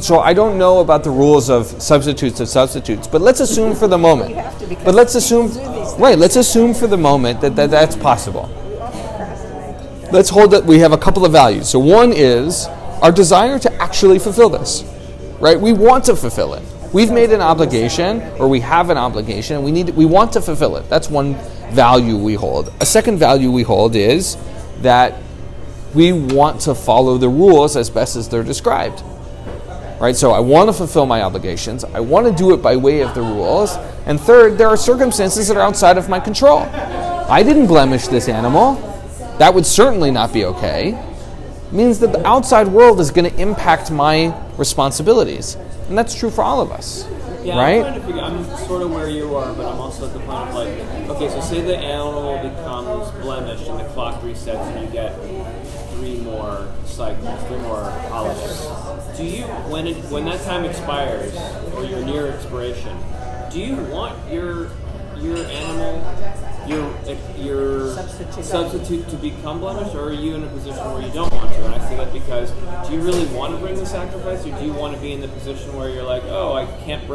Speaker 1: So I don't know about the rules of substitutes, but let's assume for the moment.
Speaker 4: You have to, because
Speaker 1: But let's assume,
Speaker 4: people do these things.
Speaker 1: right? Let's assume for the moment that that's possible. Let's hold that we have a couple of values. So one is our desire to actually fulfill this, right? We want to fulfill it. We've made an obligation, or we have an obligation, and we want to fulfill it. That's one value we hold. A second value we hold is that we want to follow the rules as best as they're described. Right? So I want to fulfill my obligations. I want to do it by way of the rules. And third, there are circumstances that are outside of my control. I didn't blemish this animal. That would certainly not be okay. It means that the outside world is going to impact my responsibilities. And that's true for all of us.
Speaker 7: Yeah,
Speaker 1: right?
Speaker 7: I'm trying to figure. I'm sort of where you are, but I'm also at the point of okay, so say the animal becomes blemished and the clock resets and you get 3 more cycles, 3 more holidays. Do you, when that time expires or you're near expiration, do you want your animal, your substitute to become blemished, or are you in a position where you don't want to? And I say that because, do you really want to bring the sacrifice, or do you want to be in the position where you're like, oh, I can't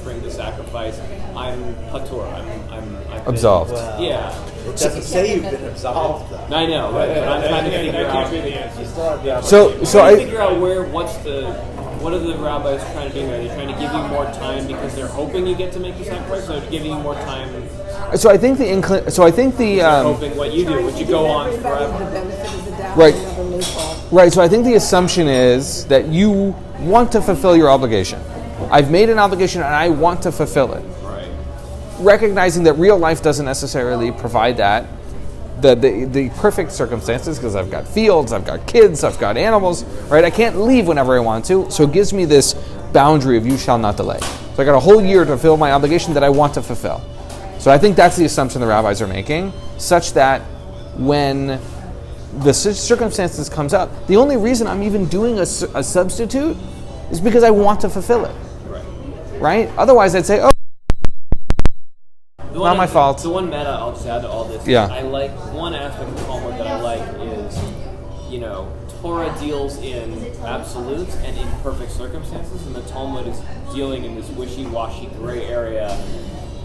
Speaker 7: bring the sacrifice. I'm patur. I'm
Speaker 1: Absolved.
Speaker 5: Well,
Speaker 7: yeah.
Speaker 5: It doesn't say you've been absolved, though.
Speaker 7: I know, but I'm trying to figure out.
Speaker 5: You still have the
Speaker 1: So I
Speaker 7: figure out what are the rabbis trying to do here? Are they trying to give you more time because they're hoping you get to make the sacrifice, or giving you more time?
Speaker 1: So I think the
Speaker 7: Hoping what you do, would you go on forever?
Speaker 1: Right. Right. So I think the assumption is that you want to fulfill your obligation. I've made an obligation and I want to fulfill it.
Speaker 7: Right.
Speaker 1: Recognizing that real life doesn't necessarily provide that. The perfect circumstances, because I've got fields, I've got kids, I've got animals, right? I can't leave whenever I want to, so it gives me this boundary of you shall not delay. So I got a whole year to fulfill my obligation that I want to fulfill. So I think that's the assumption the rabbis are making, such that when the circumstances comes up, the only reason I'm even doing a substitute is because I want to fulfill it. Right? Otherwise I'd say, oh, not my fault.
Speaker 7: The one meta I'll just add to all this.
Speaker 1: Yeah.
Speaker 7: I like one aspect of Talmud that I like is, Torah deals in absolutes and in perfect circumstances, and the Talmud is dealing in this wishy-washy gray area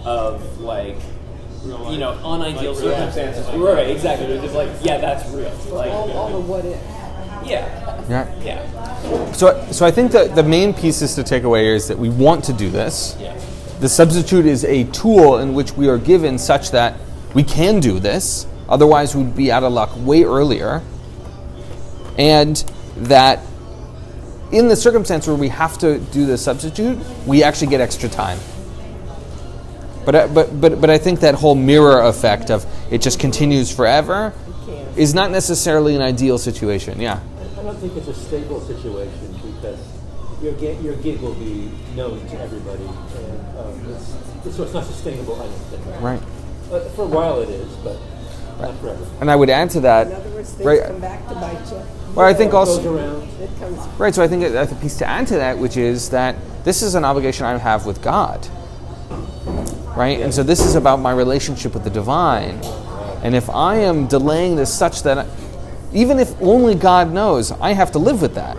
Speaker 7: of unideal circumstances. Right, exactly. They're just like, yeah, that's real. Like
Speaker 2: all the what if.
Speaker 7: Yeah.
Speaker 1: So I think that the main pieces to take away here is that we want to do this.
Speaker 7: Yeah.
Speaker 1: The substitute is a tool in which we are given such that we can do this. Otherwise, we'd be out of luck way earlier. And that in the circumstance where we have to do the substitute, we actually get extra time. But I think that whole mirror effect of it just continues forever is not necessarily an ideal situation. Yeah.
Speaker 3: I don't think it's a stable situation because your gig will be known to everybody, and so it's not sustainable. I don't think.
Speaker 1: Right.
Speaker 3: For a while it is, but not forever.
Speaker 1: And I would add to that.
Speaker 4: In other words, things
Speaker 1: Right.
Speaker 4: come back to bite you.
Speaker 1: Well, I think
Speaker 3: It
Speaker 1: also.
Speaker 3: goes around.
Speaker 4: It comes.
Speaker 1: Right, so I think that's a piece to add to that, which is that this is an obligation I have with God. Right? And so this is about my relationship with the divine. And if I am delaying this such that, even if only God knows, I have to live with that.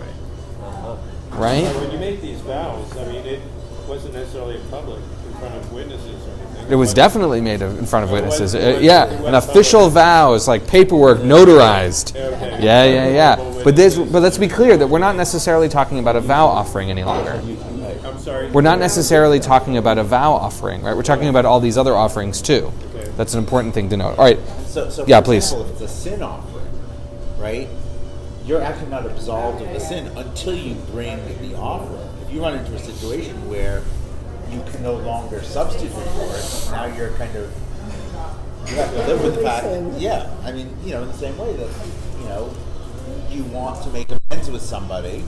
Speaker 1: Right?
Speaker 9: When you make these vows, I mean, it wasn't necessarily in public, in front of witnesses or anything.
Speaker 1: It was definitely made in front of witnesses.
Speaker 9: It was
Speaker 1: An official vow is like paperwork notarized.
Speaker 9: Okay.
Speaker 1: Yeah. But let's be clear that we're not necessarily talking about a vow offering any longer.
Speaker 9: I'm sorry.
Speaker 1: We're not necessarily talking about a vow offering, right? We're talking about all these other offerings too.
Speaker 9: Okay.
Speaker 1: That's an important thing to note. All right.
Speaker 5: So
Speaker 1: Yeah,
Speaker 5: for
Speaker 1: please.
Speaker 5: example, if it's a sin offering, right? You're actually not absolved of the sin until you bring the offering. If you run into a situation where you can no longer substitute for it, now you're kind of, you have to live with the fact that, yeah, I mean, in the same way that, you want to make amends with somebody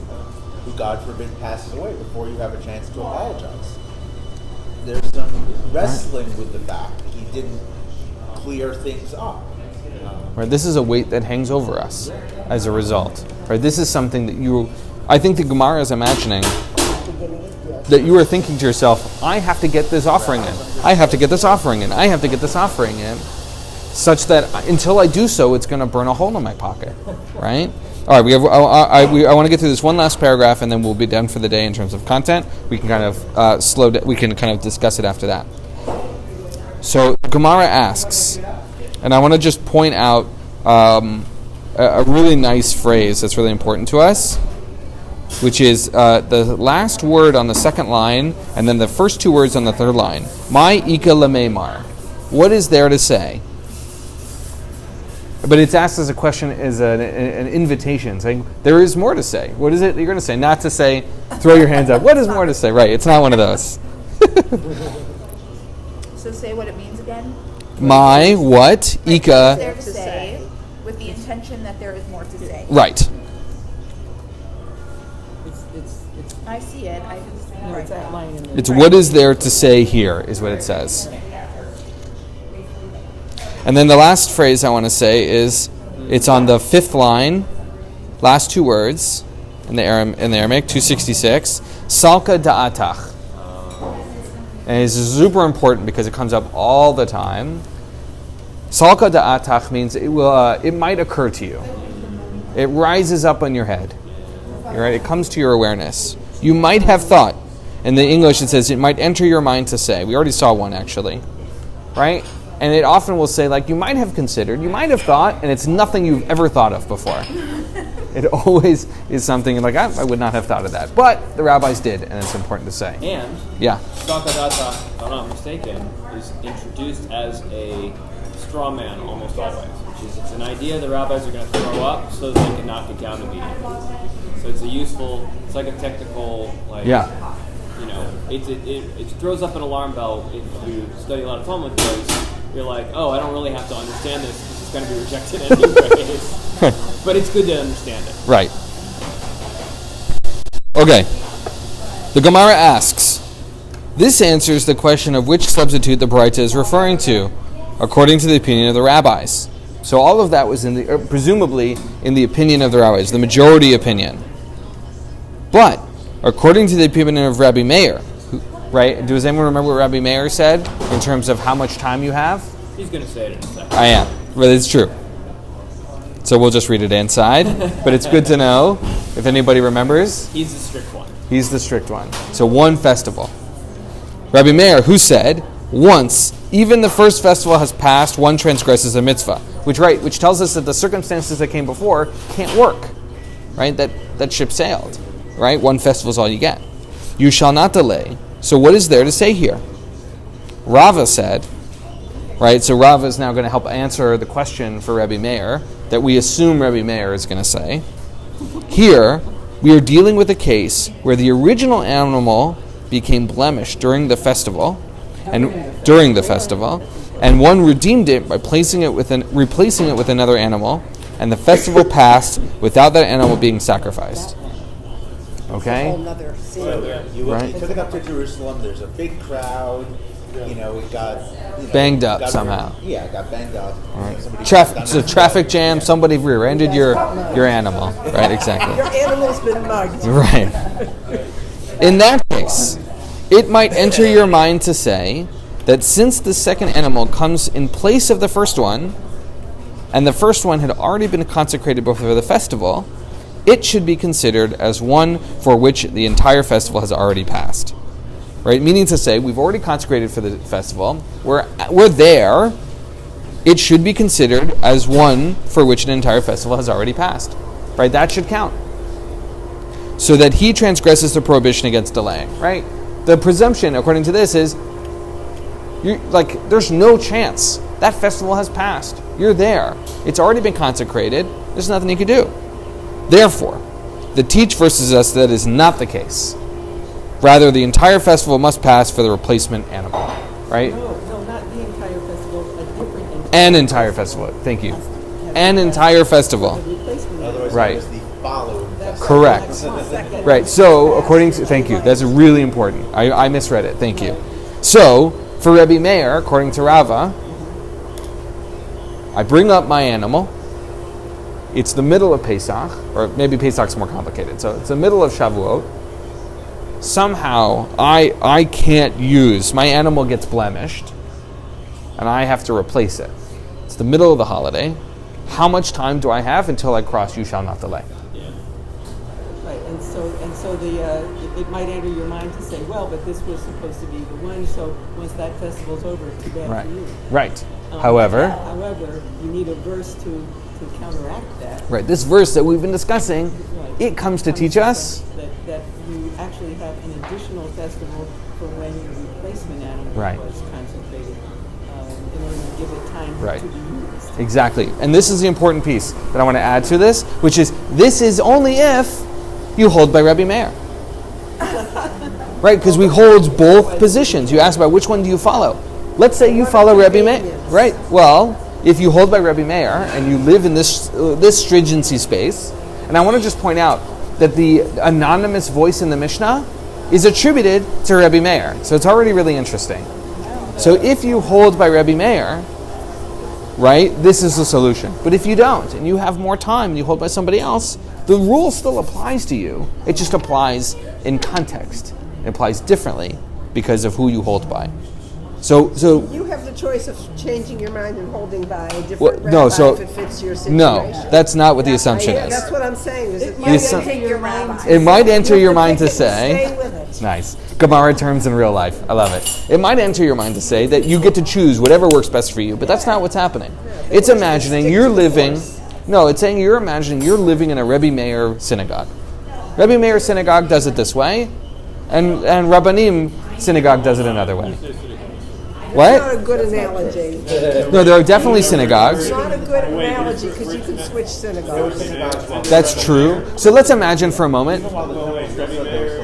Speaker 5: who, God forbid, passes away before you have a chance to apologize. There's some wrestling with the fact that he didn't clear things up.
Speaker 1: Right, this is a weight that hangs over us as a result. Right, this is something that I think the Gemara is imagining that you are thinking to yourself, I have to get this offering in. I have to get this offering in. I have to get this offering in, such that until I do so, it's going to burn a hole in my pocket. Right? All right, I want to get through this one last paragraph, and then we'll be done for the day in terms of content. We can kind of we can kind of discuss it after that. So Gemara asks, and I want to just point out a really nice phrase that's really important to us, which is the last word on the second line, and then the first two words on the third line. My ika lememar. What is there to say? But it's asked as a question, as an invitation, saying, there is more to say. What is it you're going to say? Not to say, throw your hands up. What is more to say? Right, it's not one of those.
Speaker 6: So say what it means again.
Speaker 1: My what?
Speaker 6: What is
Speaker 1: Ika.
Speaker 6: there to say with the intention that there is more to say.
Speaker 1: Right.
Speaker 2: It's
Speaker 6: I see it. I just
Speaker 2: it's that line in there.
Speaker 1: It's what is there to say here, is what it says. And then the last phrase I want to say is, it's on the fifth line, last two words in the Aramaic, 266, salka da'atach. And it's super important because it comes up all the time. Salka da'atach means it might occur to you. It rises up on your head. Right? It comes to your awareness. You might have thought. In the English it says it might enter your mind to say. We already saw one actually. Right? And it often will say you might have considered, you might have thought, and it's nothing you've ever thought of before. It always is something I would not have thought of that. But the rabbis did, and it's important to say.
Speaker 7: And salka da'atach, if I'm not mistaken, is introduced as a straw man almost always, which is it's an idea the rabbis are going to throw up so that they can knock it down immediately. So it's it's like a technical, it throws up an alarm bell if you study a lot of Talmud because you're like, oh, I don't really have to understand this because it's going to be rejected anyways. But it's good to understand it.
Speaker 1: Right. Okay. The Gemara asks, this answers the question of which substitute the Baraita is referring to, according to the opinion of the rabbis. So all of that was presumably in the opinion of the rabbis, the majority opinion. But according to the opinion of Rabbi Meir, right? Does anyone remember what Rabbi Meir said in terms of how much time you have?
Speaker 7: He's going to say it in a second.
Speaker 1: I am, but it's true. So we'll just read it inside. But it's good to know if anybody remembers.
Speaker 7: He's the strict one.
Speaker 1: He's the strict one. So one festival. Rabbi Meir, who said, once, even the first festival has passed, one transgresses a mitzvah. Which tells us that the circumstances that came before can't work. Right? That ship sailed. Right? One festival is all you get. You shall not delay. So what is there to say here? Rava said, right? So Rava is now going to help answer the question for Rabbi Meir that we assume Rabbi Meir is going to say. Here, we are dealing with a case where the original animal became blemished during the festival, and one redeemed it by replacing it with another animal, and the festival passed without that animal being sacrificed. Okay?
Speaker 4: A whole nother scene.
Speaker 5: You took it up to Jerusalem. There's a big crowd. It got
Speaker 1: banged up somehow.
Speaker 5: Yeah, it got banged up.
Speaker 1: Right. It's a traffic jam. Somebody rear-ended your animal. Right, exactly.
Speaker 4: Your animal's been mugged.
Speaker 1: Right. In that case, it might enter your mind to say that since the second animal comes in place of the first one, and the first one had already been consecrated before the festival, it should be considered as one for which the entire festival has already passed. Right? Meaning to say, we've already consecrated for the festival. We're there. It should be considered as one for which an entire festival has already passed. Right? That should count. So that he transgresses the prohibition against delaying. Right? The presumption, according to this, is there's no chance. That festival has passed. You're there. It's already been consecrated. There's nothing you can do. Therefore, the teach versus us that is not the case. Rather, the entire festival must pass for the replacement animal. Right?
Speaker 2: No, not the entire festival, a different
Speaker 1: An entire festival. Thank you. An entire festival.
Speaker 5: Otherwise,
Speaker 1: Right.
Speaker 5: it was the following festival.
Speaker 1: Correct. Right. So, thank you. That's really important. I misread it. Thank you. So, for Rabbi Meir, according to Rava, I bring up my animal. It's the middle of Pesach, or maybe Pesach's more complicated. So it's the middle of Shavuot. Somehow I can't use, my animal gets blemished, and I have to replace it. It's the middle of the holiday. How much time do I have until I cross you shall not delay?
Speaker 7: Yeah.
Speaker 2: Right, and so it might enter your mind to say, well, but this was supposed to be the one, so once that festival's over, it's too bad
Speaker 1: Right.
Speaker 2: for you.
Speaker 1: Right. However,
Speaker 2: you need a verse to counteract that.
Speaker 1: right, this verse that we've been discussing, it comes to teach us
Speaker 2: that you actually have an additional festival for when your replacement animal
Speaker 1: Right.
Speaker 2: was consecrated in order to give it time
Speaker 1: Right.
Speaker 2: to be used.
Speaker 1: Exactly. And this is the important piece that I want to add to this, which is this is only if you hold by Rabbi Meir. Right? Because we hold both positions. You ask about which one do you follow. Let's say you follow Rabbi Meir. Right? Well, if you hold by Rabbi Meir and you live in this stringency space, and I want to just point out that the anonymous voice in the Mishnah is attributed to Rabbi Meir. So it's already really interesting. So if you hold by Rabbi Meir, right, this is the solution. But if you don't, and you have more time, and you hold by somebody else, The rule still applies to you. It just applies in context. It applies differently because of who you hold by. So
Speaker 4: you have the choice of changing your mind and holding by a different rabbi if it fits your situation.
Speaker 1: No, that's not what the assumption is.
Speaker 4: That's what I'm saying. Is it
Speaker 1: might enter your mind to say,
Speaker 4: stay with it.
Speaker 1: nice, Gemara terms in real life. I love it. It might enter your mind to say that you get to choose whatever works best for you, but that's not what's happening. It's imagining you're living. No, it's saying you're imagining you're living in a Rebbe Meir synagogue. Rebbe Meir synagogue does it this way, and Rabbanim synagogue does it another way. What?
Speaker 4: That's not a good analogy.
Speaker 1: No, there are definitely synagogues.
Speaker 4: It's not a good analogy because you can switch synagogues.
Speaker 1: That's true. So let's imagine for a moment.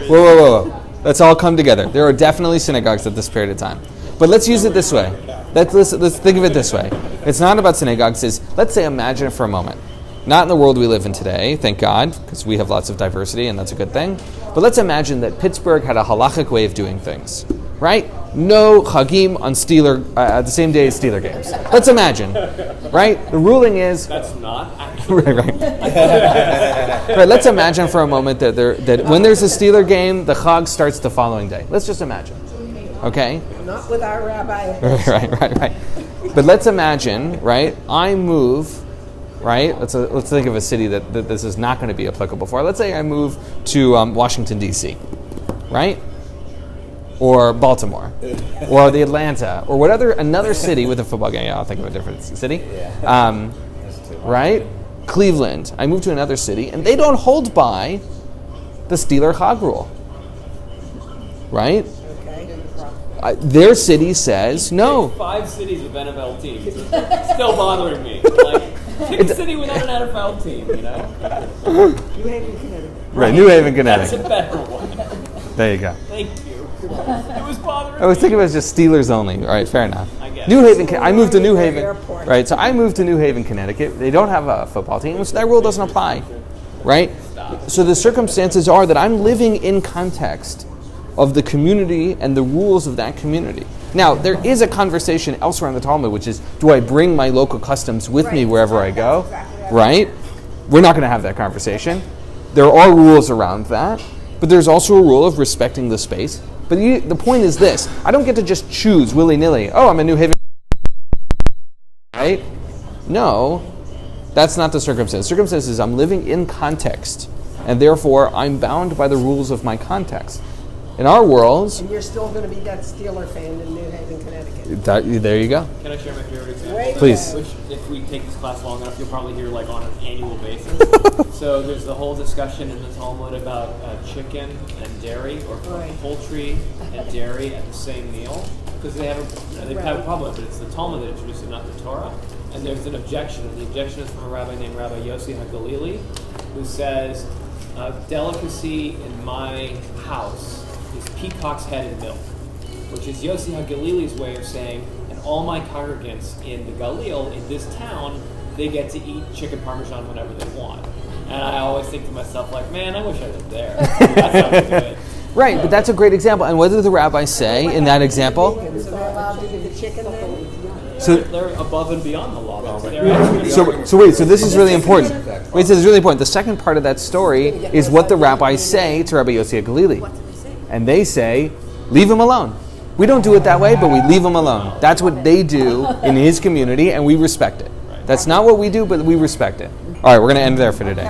Speaker 1: Whoa. Let's all come together. There are definitely synagogues at this period of time. But let's use it this way. Let's think of it this way. It's not about synagogues. Let's say imagine it for a moment. Not in the world we live in today, thank God, because we have lots of diversity and that's a good thing. But let's imagine that Pittsburgh had a halachic way of doing things. Right? No chagim on the same day as Steeler games. Let's imagine, right? The ruling is
Speaker 7: that's not actually
Speaker 1: right. Right. Let's imagine for a moment that when there's a Steeler game, the chag starts the following day. Let's just imagine, okay?
Speaker 4: Not with our rabbi.
Speaker 1: Right. But let's imagine, right? I move. Right? Let's think of a city that this is not going to be applicable for. Let's say I move to Washington D.C. Right? Or Baltimore, or the Atlanta, or another city with a football game. Yeah, I'll think of a different city. Right? Cleveland. I move to another city, and they don't hold by the Steeler Chag rule. Right? Their city says no.
Speaker 7: 5 cities with NFL teams. It's still bothering me. Pick a city without an NFL team, you know?
Speaker 4: New Haven, Connecticut.
Speaker 1: Right, New Haven, Connecticut.
Speaker 7: That's a better one.
Speaker 1: There you go.
Speaker 7: Thank you. It was bothering me.
Speaker 1: I was thinking it was just Steelers only. All right, fair enough.
Speaker 7: I guess.
Speaker 1: New Haven. I moved to New Haven. Right, so I moved to New Haven, Connecticut. They don't have a football team, so that rule doesn't apply. Right? So the circumstances are that I'm living in context of the community and the rules of that community. Now, there is a conversation elsewhere in the Talmud, which is, do I bring my local customs with me wherever I go? Right? We're not going to have that conversation. There are rules around that, but there's also a rule of respecting the space. But the point is this: I don't get to just choose willy-nilly. Oh, I'm a New Haven. Right? No, that's not the circumstance. The circumstance is I'm living in context, and therefore I'm bound by the rules of my context. In our worlds...
Speaker 4: And you're still going to be that Steeler fan in New Haven, Connecticut.
Speaker 1: There you go.
Speaker 7: Can I share my favorite example?
Speaker 1: Please.
Speaker 7: Which, if we take this class long enough, you'll probably hear on an annual basis. So there's the whole discussion in the Talmud about chicken and dairy, or poultry and dairy at the same meal, because they have a problem with it. It's the Talmud that introduced it, not the Torah. And there's an objection, and the objection is from a rabbi named Rabbi Yossi HaGalili, who says, delicacy in my house is peacock's head and milk, which is Yossi HaGalili's way of saying, and all my congregants in the Galil, in this town, they get to eat chicken parmesan whenever they want. And I always think to myself, man, I wish I lived there. That sounds good.
Speaker 1: Right, but that's a great example. And what did the rabbis say in that example?
Speaker 4: So they're allowed to get the chicken then?
Speaker 7: So they're above and beyond the law.
Speaker 1: So this is really important. So this is really important. The second part of that story is what the rabbis say to Rabbi Yossi HaGalili. And they say, leave him alone. We don't do it that way, but we leave him alone. That's what they do in his community, and we respect it. That's not what we do, but we respect it. All right, we're going to end there for today.